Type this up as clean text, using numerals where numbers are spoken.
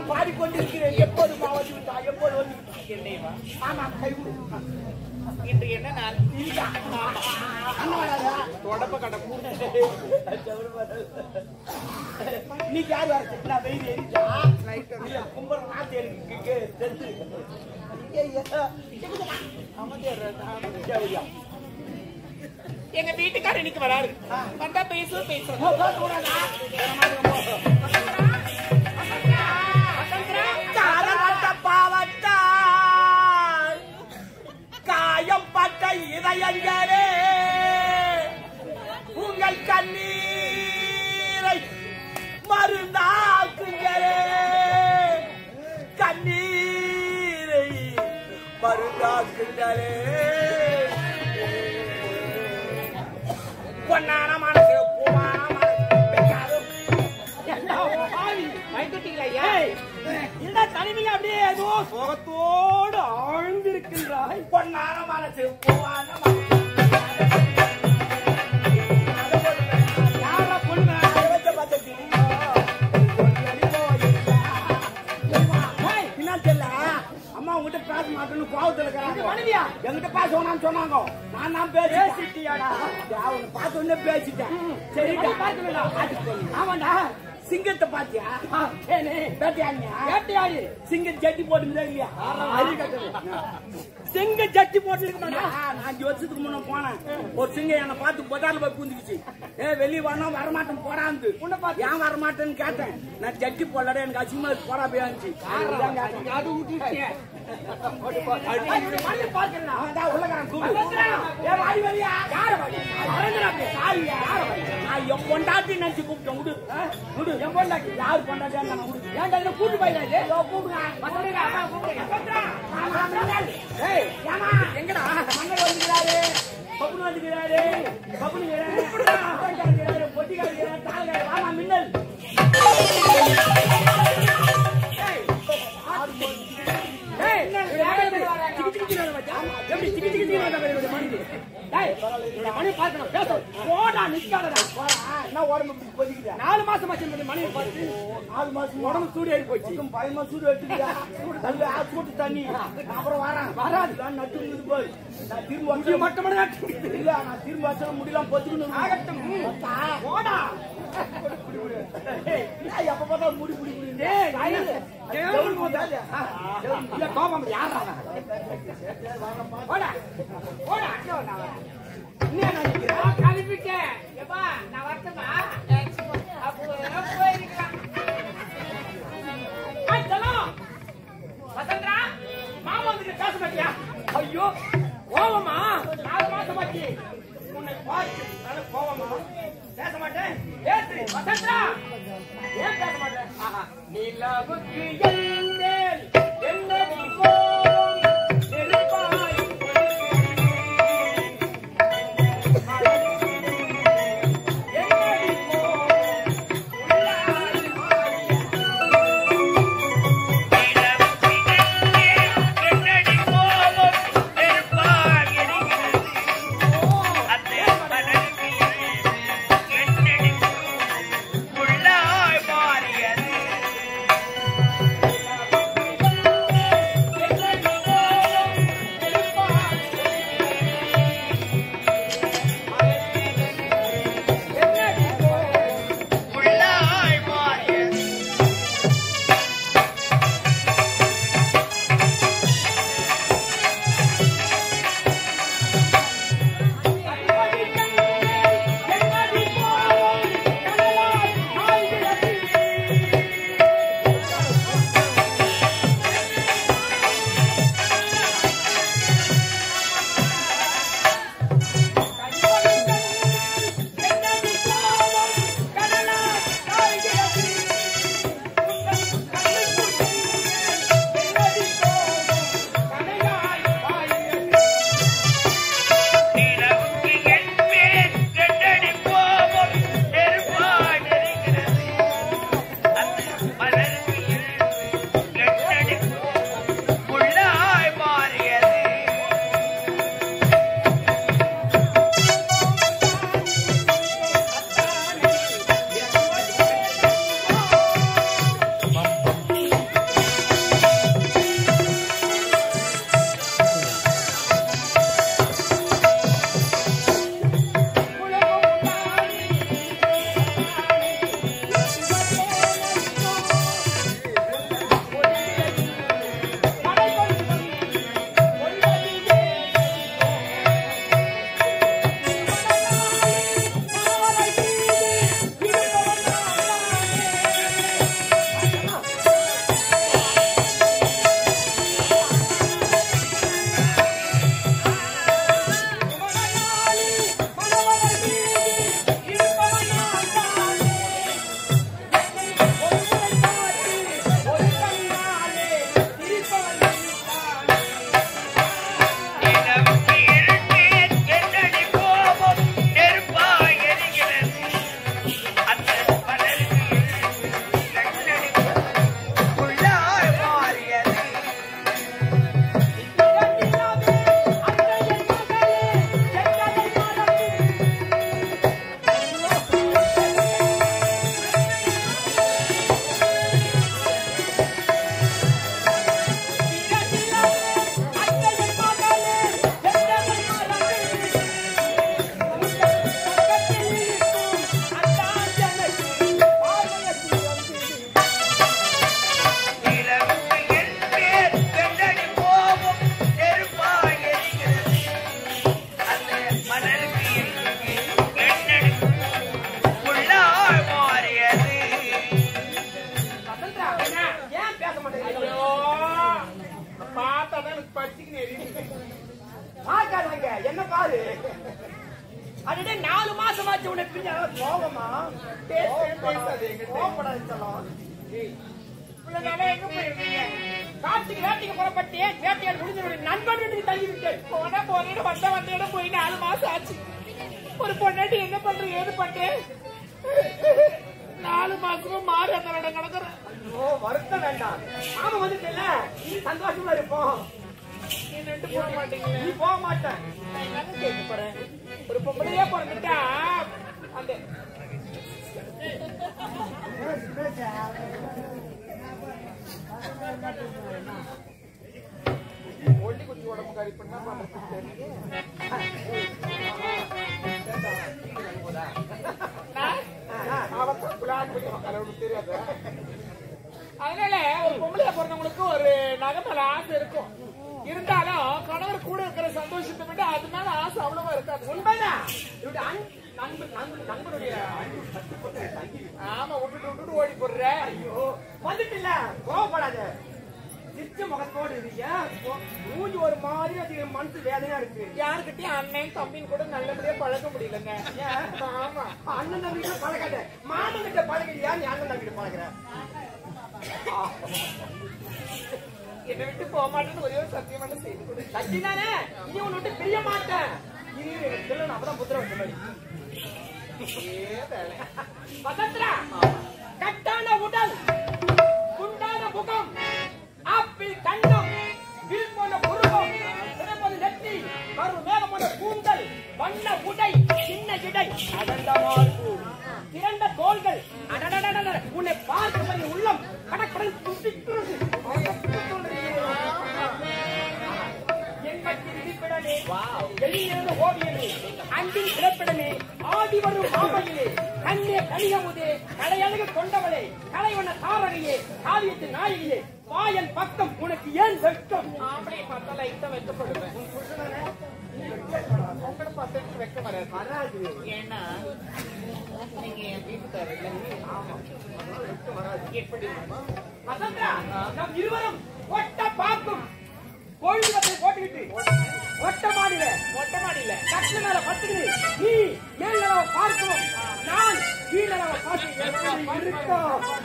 நான் பாடிக்கொண்டிருக்கிறேன். எப்போது வந்து விட்டா எப்போது வந்து என்னைவா? ஆமா கைவிடு. இன்று என்ன நாள்? தொடப்ப கடை நீ யார் வர வெயில் எரிச்சா கும்பல் நாட்டு எங்க வீட்டுக்காரர் இன்னைக்கு வராரு. வந்தா பேசுவோம் காயம் பட்ட இதயங்களே உங்கள் கண்ணீரை மருந்தாக்குங்களே கண்ணீரை மருந்தாக்குங்களே பொன்னான மனசு பூமான தனிமையில அப்படியே ஏதோ சோகத்தோடு ஆழ்ந்திருக்கின்றாய். பொன்னான மனசு பூவான அம்மா உங்ககிட்ட பேச மாட்டேன்னு கோவத்துல எங்கிட்ட பேச வேணாம்னு சொன்னாங்க. நான் தான் பேசிட்டியாடா பார்த்த உடனே பேசிட்டேன். சரி ஆமாண்டா சிங்கத்தை பாத்தியா? சிங்கம் ஜட்டி போட்டு இல்லையா? சிங்க ஜட்டி போட்டு இருக்க மாட்டா? 5 வருஷத்துக்கு முன்ன போனேன். ஒரு சிங்கம் என்ன பார்த்து பஜார்ல போய் பூந்துக்குச்சு. வெளியே வரணும் வரமாட்டேன்னு போடாந்து ஏன் வரமாட்டேன்னு கேட்டேன். நான் ஜட்டி போடல எனக்கு அசிங்கமா போடா போயாச்சு. என் பொண்டாட்டி நினைச்சு கூப்பிட்டேன். என் பொண்டாட்டி யாரு பொண்டாட்டி கூட்டு போயிடாது. எங்கடா மன்னர் வந்துக்கிறாரு, பப்புனு வந்துக்கிறாரு, பொட்டிக்காரு தாழ்காரு வாமா மின்னல். நாலு மாசம் மணி 4 மாசம் உடம்பு சூடு ஏறி போச்சு. 5 மாசம் சூடு எடுத்துட்டு தண்ணி அப்புறம் வராது நட்டு போய் நான் திரும்ப மட்டும் இல்ல நான் திரும்ப வச்ச முடியலாம் பொத்துக்கணும். எப்ப பார்த்தா முடி கோபம் யாரா கழிப்பிட்டேன். நான் வரட்டுமா? வசந்தரா மாமா வந்து பேச மாட்டியா? ஐயோ கோவமா 4 மாசம் ஆச்சு உன்னை பார்த்து கோவமா பேச மாட்டேன். பேசு வசந்தரா. ஏன் பேச மாட்டேன்? நிலவுக்கு எந்தேல் என்னடி கோவம் நெருப்பாய் யாரு அதே 4 மாசமாச்சு உனக்கு கோபமா எங்க போயிருக்கீங்க காட்டுக்கு வேட்டைக்கு புறப்பட்டு வேட்டையால் முடிஞ்ச நண்பன் வீட்டுக்கு தள்ளி விட்டேன் போன வந்த போய் 4 மாசம் ஆச்சு ஒரு பொண்ணாட்டி என்ன பண்றேன் ஏது பண்றேன் 4 மாசமும் மாறி அந்த இடம் கிடக்குறேன் வருத்தம் வேண்டாம் ஆமா வந்துட்டல நீ சந்தோஷமா இருப்போம் நீ போக மாட்டீங்க நீ போக மாட்டேன் கேட்க போறேன் ஒரு பொம்பளையே பிறந்துட்டா அந்த ஒல்லி குச்சி உடம்பு கறி பண்ணா தெரியாது அதனால ஒரு பொம்பளையா பிறந்தவங்களுக்கு ஒரு நகை ஆசை இருக்கும் இருந்தாலும் கணவர் கூட இருக்கிற சந்தோஷத்தை விட அது மேல ஆசை அவ்வளவா இருக்காது உண்மைதான் நண்பருடைய ஆமா விட்டுட்டு ஓடி போடுற ஐயோ வந்துட்டு இல்ல கோவப்படாத சிரிச்ச முகத்தோடு இருக்கீங்க மூஞ்சி ஒரு மாதிரி அது மனசு வேதனையா இருக்கு யாருக்கிட்டயும் அண்ணன் தம்பின்னு கூட நல்லபடியா பழக முடியலங்க ஆமா அண்ணன் தம்பிக்கிட்ட பழகாத மாமன் கிட்ட பழகலையா நீ அண்ணன் தம்பிக்கிட்ட பழகுற என்னை விட்டு போக மாட்டேன்னு ஒரே ஒரு சத்தியமான செய்தி கொடு சத்தியம் தானே நீ உன்னை விட்டு பிரிய மாட்டேன் சொல்லணும் அப்பதான் புத்திர வச்ச மாதிரி கட்டான உடல் குண்டான முகம் ஆப்பிள் கண்ணம் வில் போன புருவம் சிறப்பது நெற்றி கரு மேகமான கூந்தல் வண்ண உடை சின்ன இடை அடர்ந்த மார்பு திரண்ட தோள்கள் உன்னை பார்க்க உள்ளம் கடற்கடல் துடிக்கிறது ஓவியமே அன்பின் பிறப்பிடமே ஆடி வரும் மாமையிலே கண்ணே கனியமுதே கலையழகு கொண்டவளே கலைவன தாரகையே காவியத்தின் நாயகியே வாயன் பக்கம் உனக்கு ஏன் வெட்கம் அப்படியே பார்த்தா லைட்டா வெட்கப்படுவேன் உங்களோட பசங்க வெட்கம் வராது ஏன்னா நீங்க என் வீட்டுக்காரர் எப்படி நம் இருவரும் ஒட்ட பார்க்கும் கோழிவத்தை போட்டுக்கிட்டு மொட்டை மாடியில கட்டு மேல பத்துக்கிட்டு நீ மேல பார்க்கணும் நான் கீழே பார்க்க